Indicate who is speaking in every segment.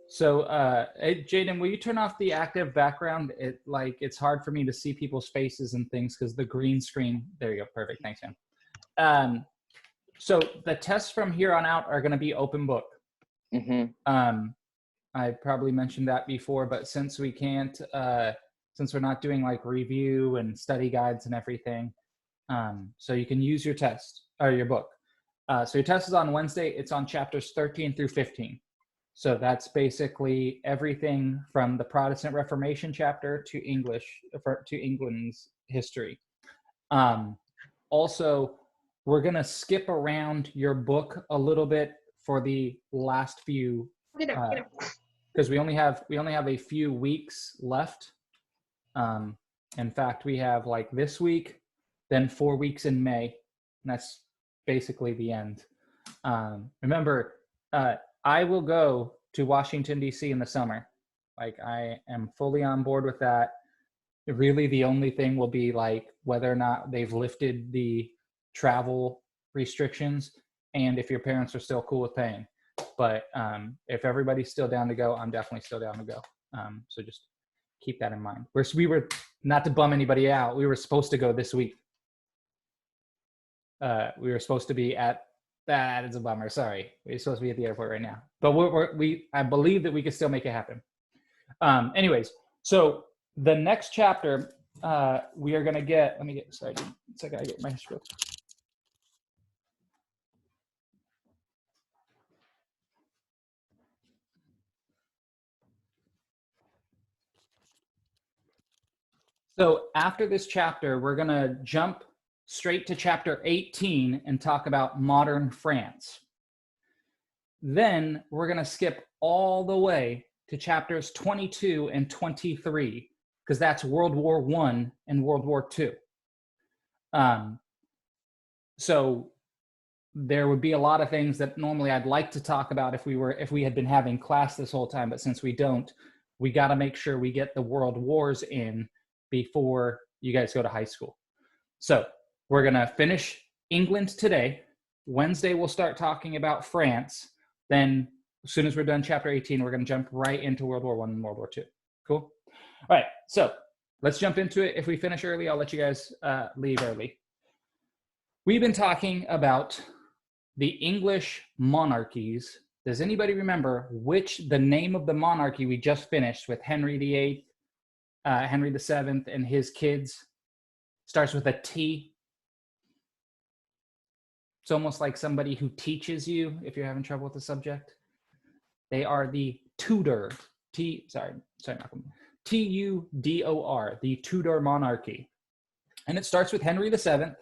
Speaker 1: So, hey, Jaden, will you turn off the active background? It's hard for me to see people's faces and things because the green screen. There you go. Perfect. Thanks, man. Um, so the tests from here on out are going to be open book.
Speaker 2: Mm-hmm.
Speaker 1: I probably mentioned that before, but since we can't, since we're not doing like review and study guides and everything, so you can use your test or your book. So your test is on Wednesday. It's on chapters 13 through 15. So that's basically everything from the Protestant Reformation chapter to England's history. Also, we're gonna skip around your book a little bit for the last few, because we only have a few weeks left. In fact, we have like this week, then 4 weeks in May, and that's basically the end. Remember, I will go to Washington, D.C. in the summer. Like, I am fully on board with that. Really, the only thing will be like whether or not they've lifted the travel restrictions and if your parents are still cool with paying. But if everybody's still down to go, I'm definitely still down to go. So just keep that in mind. We were, not to bum anybody out, we were supposed to go this week. We were supposed to be at, that is a bummer. Sorry, we're supposed to be at the airport right now, but I believe that we can still make it happen. Anyways, so the next chapter, we are going to get. Let me get. Sorry, it's like I get my history. So after this chapter, we're going to jump straight to chapter 18 and talk about modern France. Then we're going to skip all the way to chapters 22 and 23, because that's World War I and World War II. So there would be a lot of things that normally I'd like to talk about if we had been having class this whole time, but since we don't, we got to make sure we get the world wars in before you guys go to high school. So we're going to finish England today. Wednesday, we'll start talking about France. Then as soon as we're done chapter 18, we're going to jump right into World War I and World War II. Cool? All right, so let's jump into it. If we finish early, I'll let you guys leave early. We've been talking about the English monarchies. Does anybody remember the name of the monarchy we just finished with Henry VIII, Henry VII, and his kids? Starts with a T. It's almost like somebody who teaches you if you're having trouble with the subject. They are the Tudor, Malcolm. Tudor, the Tudor monarchy. And it starts with Henry VII,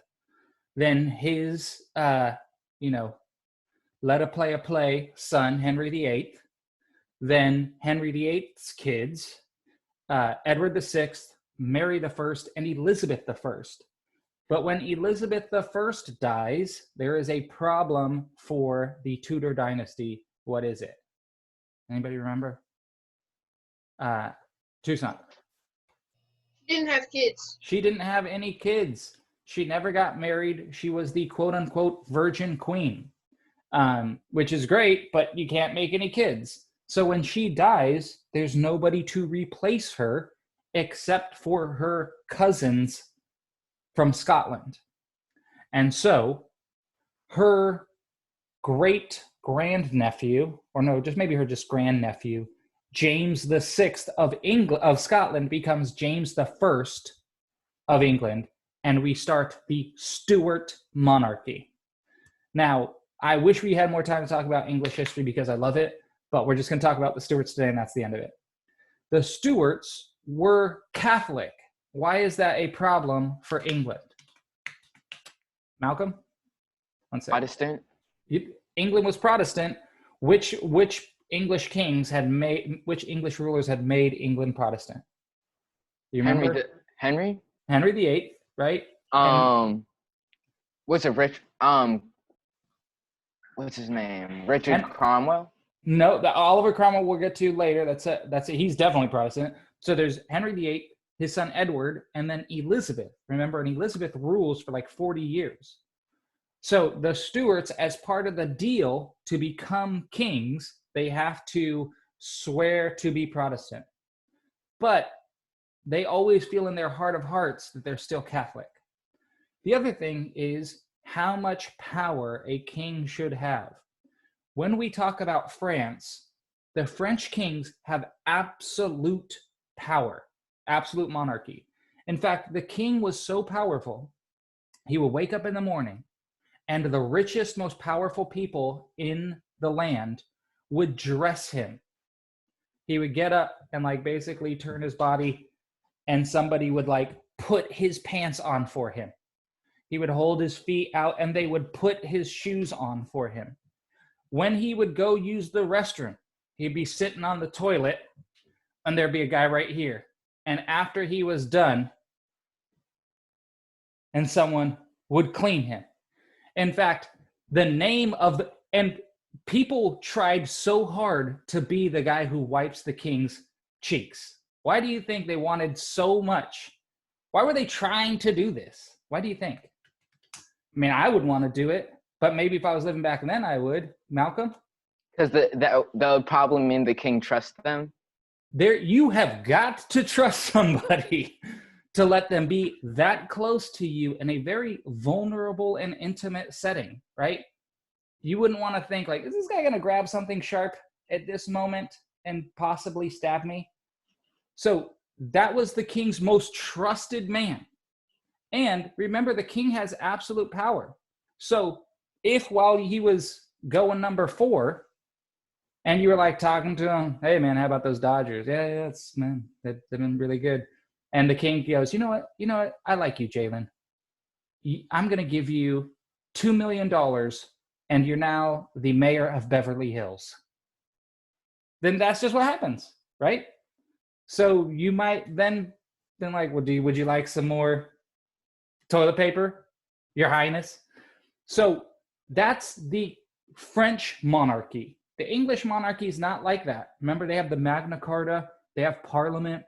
Speaker 1: then his, let a play son, Henry VIII, then Henry VIII's kids, Edward VI, Mary I, and Elizabeth I. But when Elizabeth I dies, there is a problem for the Tudor dynasty. What is it? Anybody remember? Tucson.
Speaker 3: She didn't have kids.
Speaker 1: She didn't have any kids. She never got married. She was the quote-unquote virgin queen, which is great, but you can't make any kids. So when she dies, there's nobody to replace her except for her cousins from Scotland. And so her great-grandnephew, or no, just maybe her just grandnephew, James VI of Scotland becomes James I of England, and we start the Stuart monarchy. Now, I wish we had more time to talk about English history because I love it, but we're just going to talk about the Stuarts today, and that's the end of it. The Stuarts were Catholic. Why is that a problem for England? Malcolm? One second.
Speaker 2: Protestant?
Speaker 1: England was Protestant. Which English kings which English rulers had made England Protestant? Do you remember?
Speaker 2: Henry
Speaker 1: VIII, right?
Speaker 2: What's his name? Richard Cromwell?
Speaker 1: No, Oliver Cromwell we'll get to later. That's it. He's definitely Protestant. So there's Henry VIII, his son Edward, and then Elizabeth. Remember, and Elizabeth rules for like 40 years. So the Stuarts, as part of the deal to become kings, they have to swear to be Protestant. But they always feel in their heart of hearts that they're still Catholic. The other thing is how much power a king should have. When we talk about France, the French kings have absolute power, absolute monarchy. In fact, the king was so powerful, he would wake up in the morning and the richest, most powerful people in the land would dress him. He would get up and like basically turn his body, and somebody would like put his pants on for him. He would hold his feet out and they would put his shoes on for him. When he would go use the restroom, he'd be sitting on the toilet and there'd be a guy right here. And after he was done, and someone would clean him. In fact, the name of the, and people tried so hard to be the guy who wipes the king's cheeks. Why do you think they wanted so much? Why were they trying to do this? Why do you think? I mean, I would want to do it, but maybe if I was living back then, I would. Malcolm?
Speaker 2: Because that would probably mean the king trusts them.
Speaker 1: There, you have got to trust somebody to let them be that close to you in a very vulnerable and intimate setting, right? You wouldn't want to think like, is this guy going to grab something sharp at this moment and possibly stab me? So that was the king's most trusted man. And remember, the king has absolute power. So if while he was going number 4, and you were like talking to him, hey man, how about those Dodgers? Yeah, it's man, they've been really good. And the king goes, you know what? I like you, Jalen. I'm going to give you $2 million, and you're now the mayor of Beverly Hills. Then that's just what happens, right? So you might then like, would you like some more toilet paper, Your Highness? So that's the French monarchy. The English monarchy is not like that. Remember, they have the Magna Carta, they have Parliament.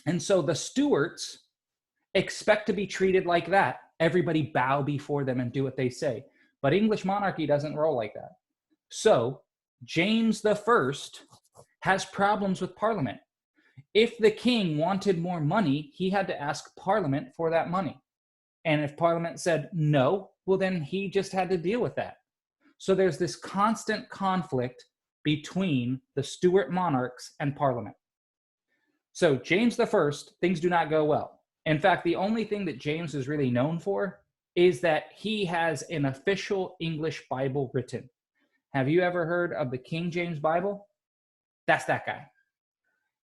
Speaker 1: And so the Stuarts expect to be treated like that. Everybody bow before them and do what they say. But English monarchy doesn't roll like that. So James the First has problems with Parliament. If the king wanted more money, he had to ask Parliament for that money. And if Parliament said no, well, then he just had to deal with that. So there's this constant conflict between the Stuart monarchs and Parliament. So James the First, things do not go well. In fact, the only thing that James is really known for is that he has an official English Bible written. Have you ever heard of the King James Bible? That's that guy.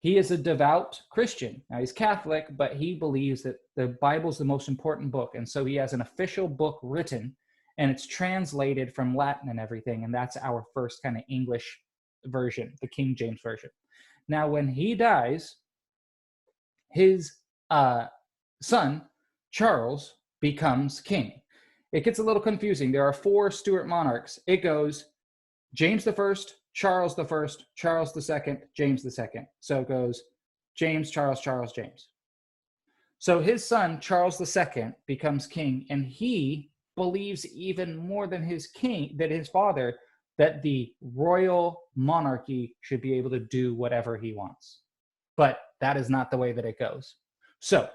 Speaker 1: He is a devout Christian. Now, he's Catholic, but he believes that the Bible is the most important book. And so he has an official book written, and it's translated from Latin and everything. And that's our first kind of English version, the King James Version. Now, when he dies, his son, Charles, becomes king. It gets a little confusing. There are 4 Stuart monarchs. It goes James the First, Charles the First, Charles the Second, James the Second. So it goes James, Charles, Charles, James. So his son, Charles the Second, becomes king, and he believes even more than his father, that the royal monarchy should be able to do whatever he wants. But that is not the way that it goes. So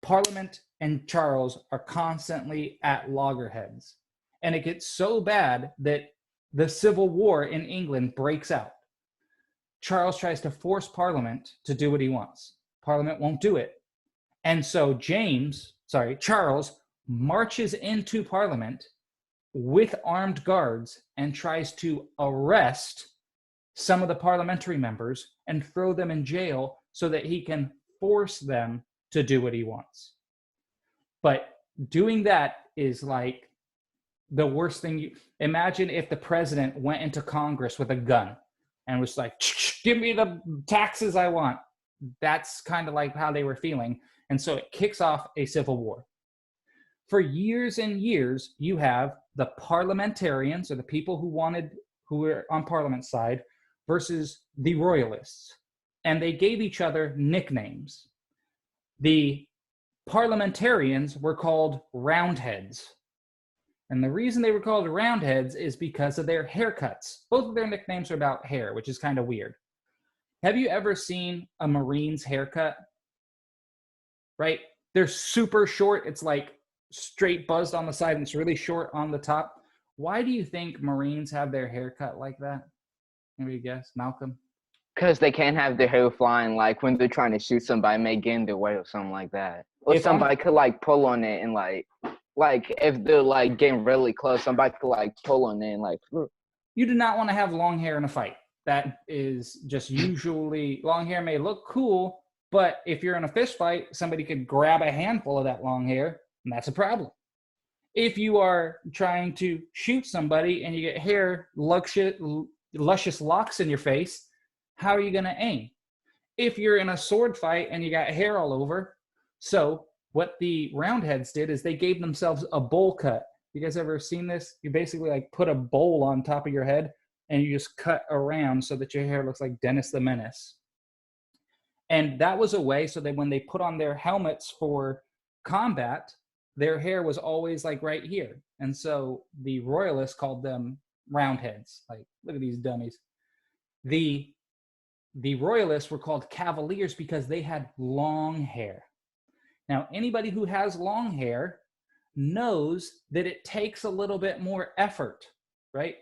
Speaker 1: Parliament and Charles are constantly at loggerheads. And it gets so bad that the Civil War in England breaks out. Charles tries to force Parliament to do what he wants. Parliament won't do it. And so Charles marches into Parliament with armed guards and tries to arrest some of the parliamentary members and throw them in jail so that he can force them to do what he wants. But doing that is like the worst thing. Imagine if the president went into Congress with a gun and was like, give me the taxes I want. That's kind of like how they were feeling. And so it kicks off a civil war. For years and years, you have the parliamentarians, or the people who were on Parliament's side, versus the royalists. And they gave each other nicknames. The parliamentarians were called Roundheads. And the reason they were called Roundheads is because of their haircuts. Both of their nicknames are about hair, which is kind of weird. Have you ever seen a Marine's haircut? Right? They're super short. It's like straight buzzed on the side and it's really short on the top. Why do you think Marines have their haircut like that? Maybe guess, Malcolm?
Speaker 2: Because they can't have their hair flying like when they're trying to shoot somebody, may get in their way or something like that. Or
Speaker 1: If I'm-
Speaker 2: somebody could like pull on it and like if they're like getting really close, somebody could like pull on it and like.
Speaker 1: You do not want to have long hair in a fight. That is just usually, long hair may look cool, but if you're in a fist fight, somebody could grab a handful of that long hair, and that's a problem. If you are trying to shoot somebody and you get hair, luscious locks in your face, how are you going to aim? If you're in a sword fight and you got hair all over, so what the Roundheads did is they gave themselves a bowl cut. You guys ever seen this? You basically like put a bowl on top of your head and you just cut around so that your hair looks like Dennis the Menace. And that was a way so that when they put on their helmets for combat, their hair was always like right here. And so the royalists called them Roundheads. Like, look at these dummies. The royalists were called Cavaliers because they had long hair. Now, anybody who has long hair knows that it takes a little bit more effort, right?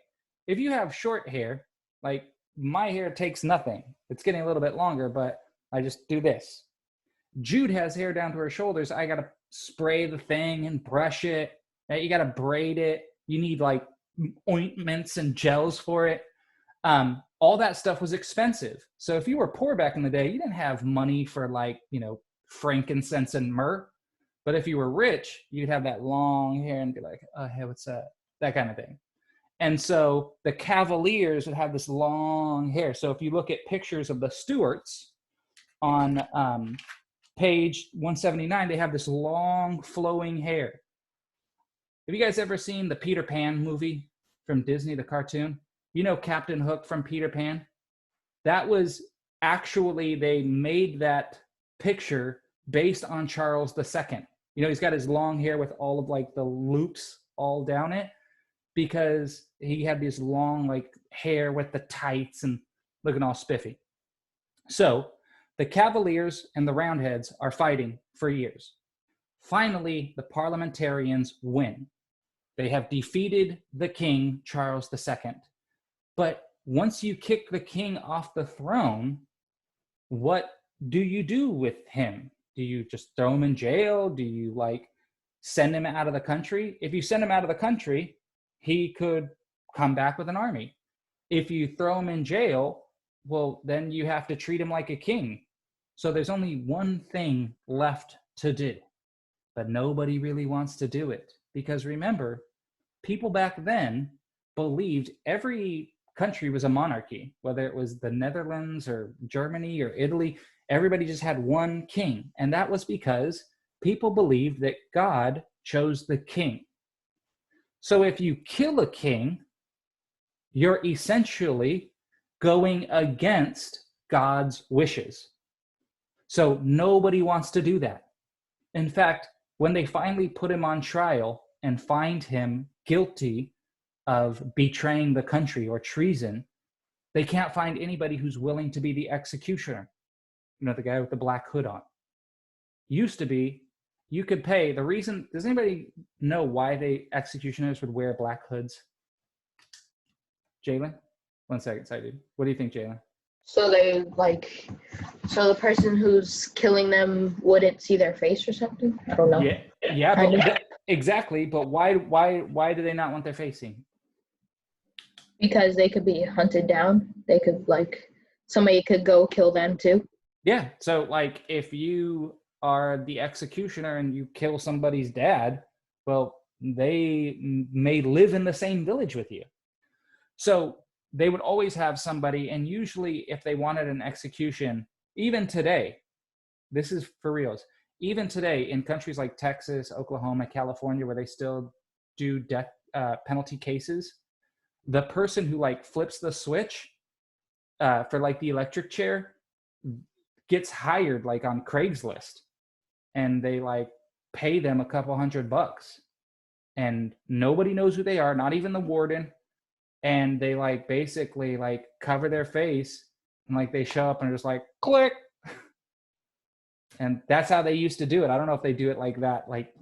Speaker 1: If you have short hair, like my hair takes nothing. It's getting a little bit longer, but I just do this. Jude has hair down to her shoulders. I got to spray the thing and brush it. You got to braid it. You need like ointments and gels for it. All that stuff was expensive. So if you were poor back in the day, you didn't have money for like, frankincense and myrrh. But if you were rich, you'd have that long hair and be like, oh, hey, what's that? That kind of thing. And so the Cavaliers would have this long hair. So if you look at pictures of the Stuarts on page 179, they have this long flowing hair. Have you guys ever seen the Peter Pan movie from Disney, the cartoon? You know Captain Hook from Peter Pan? That was actually, they made that picture based on Charles II. He's got his long hair with all of like the loops all down it because he had this long like hair with the tights and looking all spiffy. So the Cavaliers and the Roundheads are fighting for years. Finally, the parliamentarians win. They have defeated the king, Charles II. But once you kick the king off the throne, what do you do with him? Do you just throw him in jail? Do you like send him out of the country? If you send him out of the country, he could come back with an army. If you throw him in jail, well, then you have to treat him like a king. So there's only one thing left to do, but nobody really wants to do it. Because remember, people back then believed every country was a monarchy, whether it was the Netherlands or Germany or Italy. Everybody just had one king. And that was because people believed that God chose the king. So if you kill a king, you're essentially going against God's wishes. So nobody wants to do that. In fact, when they finally put him on trial and find him guilty of betraying the country or treason, they can't find anybody who's willing to be the executioner. The guy with the black hood on. Used to be, you could pay. The reason, does anybody know why the executioners would wear black hoods? Jalen? 1 second, sorry, dude. What do you think, Jalen?
Speaker 4: So so the person who's killing them wouldn't see their face or something? I don't know.
Speaker 1: Yeah, but exactly. But why do they not want their face seen?
Speaker 4: Because they could be hunted down. They could somebody could go kill them too.
Speaker 1: Yeah. So like if you are the executioner and you kill somebody's dad, well, they may live in the same village with you. So they would always have somebody, and usually if they wanted an execution, even today, this is for reals, even today in countries like Texas, Oklahoma, California, where they still do death penalty cases, the person who like flips the switch for like the electric chair gets hired like on Craigslist, and they like pay them a couple $100, and nobody knows who they are, not even the warden. And they like basically like cover their face And like they show up and are just like, click. And that's how they used to do it. I don't know if they do it like that, like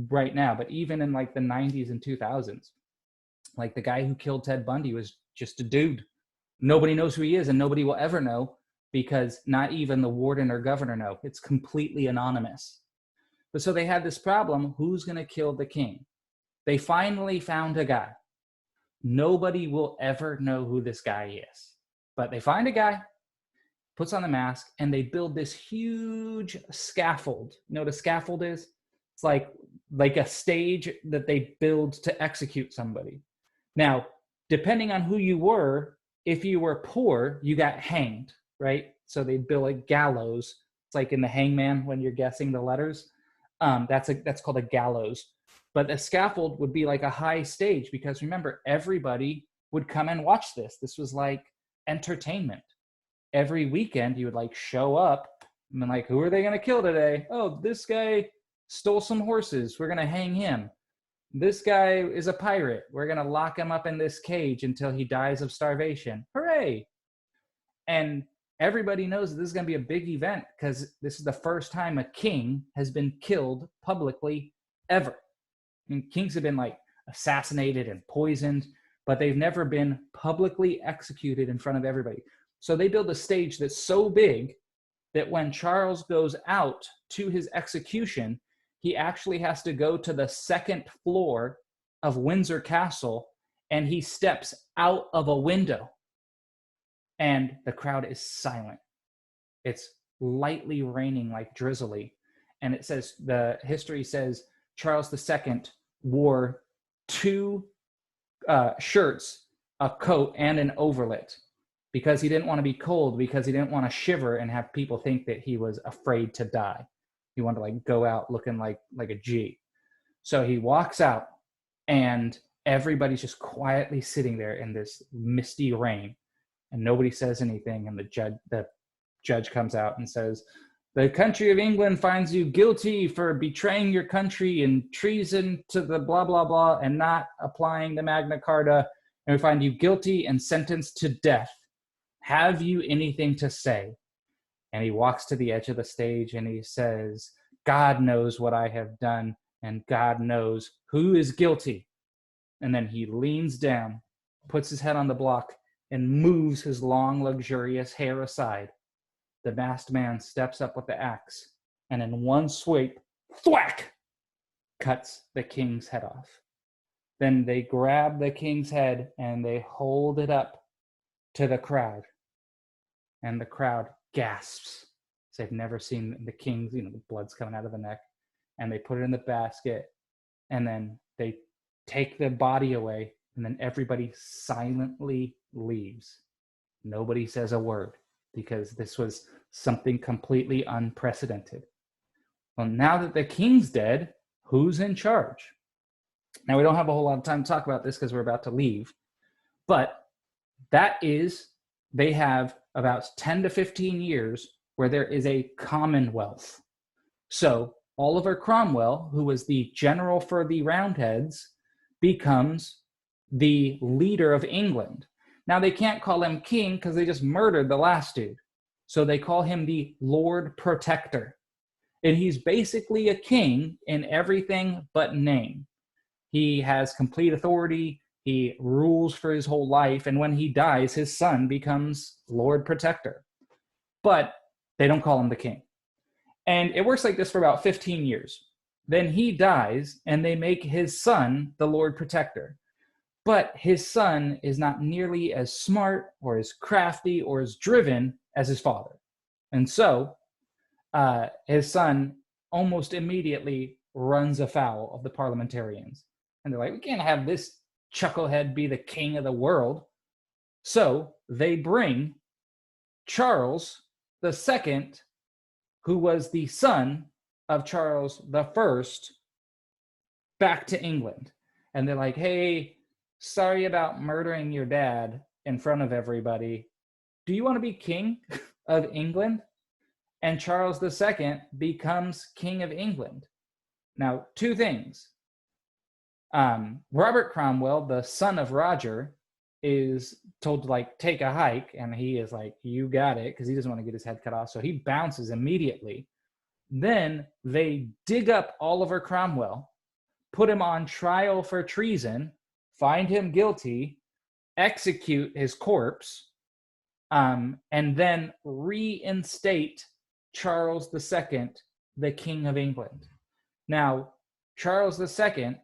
Speaker 1: right now, but even in like the 90s and 2000s, like the guy who killed Ted Bundy was just a dude. Nobody knows who he is, and nobody will ever know because not even the warden or governor know. It's completely anonymous. But so they had this problem, who's going to kill the king? They finally found a guy. Nobody will ever know who this guy is. But they find a guy, puts on the mask, and they build this huge scaffold. You know what a scaffold is? It's like a stage that they build to execute somebody. Now, depending on who you were, if you were poor, you got hanged, right? So they'd build a gallows. It's like in the Hangman when you're guessing the letters. That's called a gallows. But a scaffold would be like a high stage because remember, everybody would come and watch this. This was like entertainment. Every weekend you would like show up and then like, who are they going to kill today? Oh, this guy stole some horses. We're going to hang him. This guy is a pirate. We're going to lock him up in this cage until he dies of starvation. Hooray. And everybody knows that this is going to be a big event because this is the first time a king has been killed publicly ever. I mean, kings have been like assassinated and poisoned, but they've never been publicly executed in front of everybody. So they build a stage that's so big that when Charles goes out to his execution, he actually has to go to the second floor of Windsor Castle and he steps out of a window and the crowd is silent. It's lightly raining like drizzly. And it says, the history says Charles II wore two shirts, a coat and an overlet because he didn't want to be cold, because he didn't want to shiver and have people think that he was afraid to die. He wanted to like go out looking like a G. So he walks out and everybody's just quietly sitting there in this misty rain and nobody says anything. And the judge comes out and says, the country of England finds you guilty for betraying your country and treason to the blah, blah, blah, and not applying the Magna Carta. And we find you guilty and sentenced to death. Have you anything to say? And he walks to the edge of the stage and he says, God knows what I have done and God knows who is guilty. And then he leans down, puts his head on the block and moves his long, luxurious hair aside. The masked man steps up with the axe and in one sweep, thwack, cuts the king's head off. Then they grab the king's head and they hold it up to the crowd. And the crowd gasps. They've never seen the king's, the blood's coming out of the neck. And they put it in the basket. And then they take the body away. And then everybody silently leaves. Nobody says a word because this was something completely unprecedented. Well, now that the king's dead, who's in charge? Now, we don't have a whole lot of time to talk about this because we're about to leave. But they have about 10 to 15 years where there is a commonwealth. So Oliver Cromwell, who was the general for the Roundheads, becomes the leader of England. Now, they can't call him king because they just murdered the last dude. So they call him the Lord Protector. And he's basically a king in everything but name. He has complete authority. He rules for his whole life. And when he dies, his son becomes Lord Protector. But they don't call him the king. And it works like this for about 15 years. Then he dies, and they make his son the Lord Protector. But his son is not nearly as smart or as crafty or as driven as his father. And so his son almost immediately runs afoul of the parliamentarians. And they're like, we can't have this chucklehead be the king of the world. So they bring Charles II, who was the son of Charles I, back to England. And they're like, hey, sorry about murdering your dad in front of everybody. Do you want to be king of England? And Charles II becomes king of England. Now, two things. Robert Cromwell, the son of Roger, is told to like take a hike, and he is like, you got it, because he doesn't want to get his head cut off. So he bounces immediately. Then they dig up Oliver Cromwell, put him on trial for treason, find him guilty, execute his corpse, and then reinstate Charles II, the King of England. Now, Charles II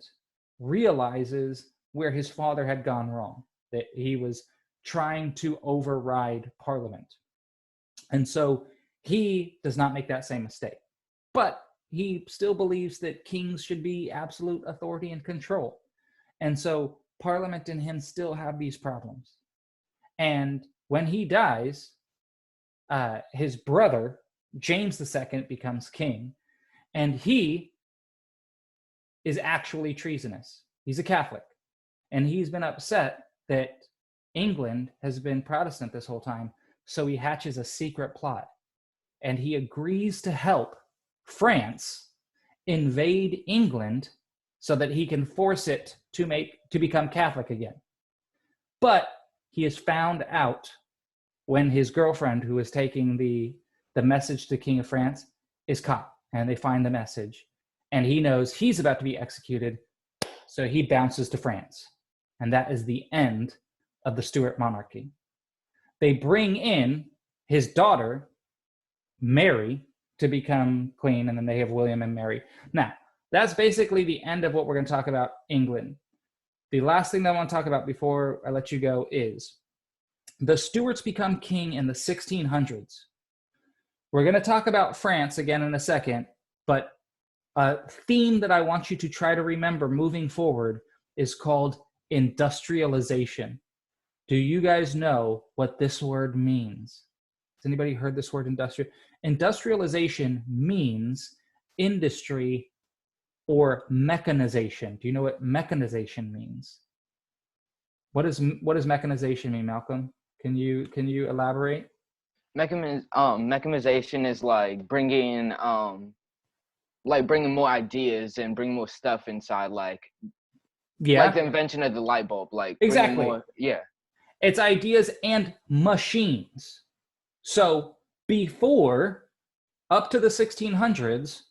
Speaker 1: realizes where his father had gone wrong, that he was trying to override Parliament. And so he does not make that same mistake. But he still believes that kings should be absolute authority and control. And so Parliament and him still have these problems. And when he dies, his brother, James II, becomes king. And he is actually treasonous. He's a Catholic. And he's been upset that England has been Protestant this whole time. So he hatches a secret plot. And he agrees to help France invade England so that he can force it to become Catholic again. But he is found out when his girlfriend, who is taking the message to King of France, is caught, and they find the message. And he knows he's about to be executed, so he bounces to France. And that is the end of the Stuart monarchy. They bring in his daughter, Mary, to become queen, and then they have William and Mary. Now, that's basically the end of what we're going to talk about England. The last thing that I want to talk about before I let you go is the Stuarts become king in the 1600s. We're going to talk about France again in a second, but a theme that I want you to try to remember moving forward is called industrialization. Do you guys know what this word means? Has anybody heard this word industrialization means industry or mechanization. Do you know what mechanization means? What does mechanization mean, Malcolm? Can you elaborate?
Speaker 2: Mechanization is like bringing more ideas and bringing more stuff inside, like the invention of the light bulb, like
Speaker 1: exactly. It's ideas and machines. So before, up to the 1600s,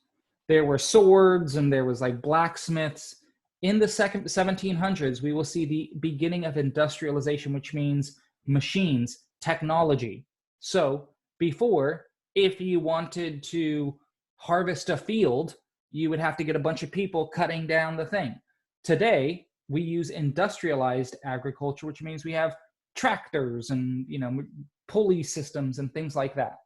Speaker 1: there were swords and there was like blacksmiths. In the 1700s, we will see the beginning of industrialization, which means machines, technology. So before, if you wanted to harvest a field, you would have to get a bunch of people cutting down the thing. Today, we use industrialized agriculture, which means we have tractors and pulley systems and things like that.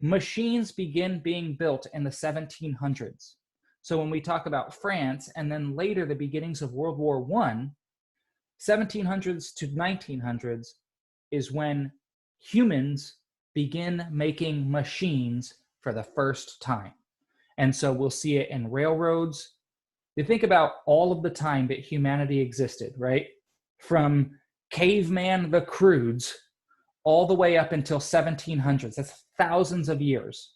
Speaker 1: Machines begin being built in the 1700s. So when we talk about France and then later the beginnings of World War I, 1700s to 1900s is when humans begin making machines for the first time. And so we'll see it in railroads. You think about all of the time that humanity existed, right? From caveman the Crudes all the way up until 1700s. That's thousands of years.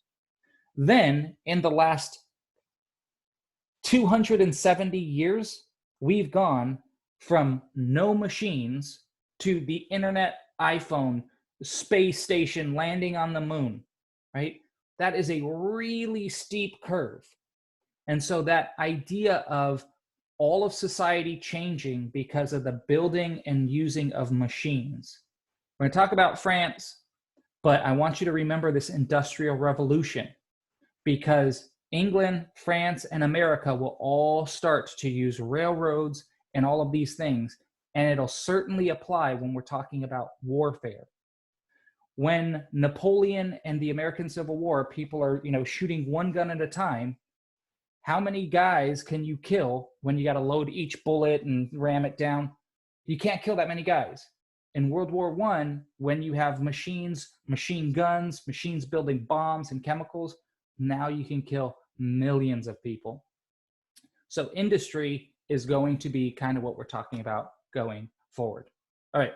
Speaker 1: Then in the last 270 years, we've gone from no machines to the internet, iPhone, space station, landing on the moon, right? That is a really steep curve. And so that idea of all of society changing because of the building and using of machines. We're going to talk about France, but I want you to remember this Industrial Revolution, because England, France, and America will all start to use railroads and all of these things, and it'll certainly apply when we're talking about warfare. When Napoleon and the American Civil War, people are, shooting one gun at a time, how many guys can you kill when you got to load each bullet and ram it down? You can't kill that many guys. In World War I, when you have machines, machine guns, machines building bombs and chemicals, now you can kill millions of people. So industry is going to be kind of what we're talking about going forward. All right.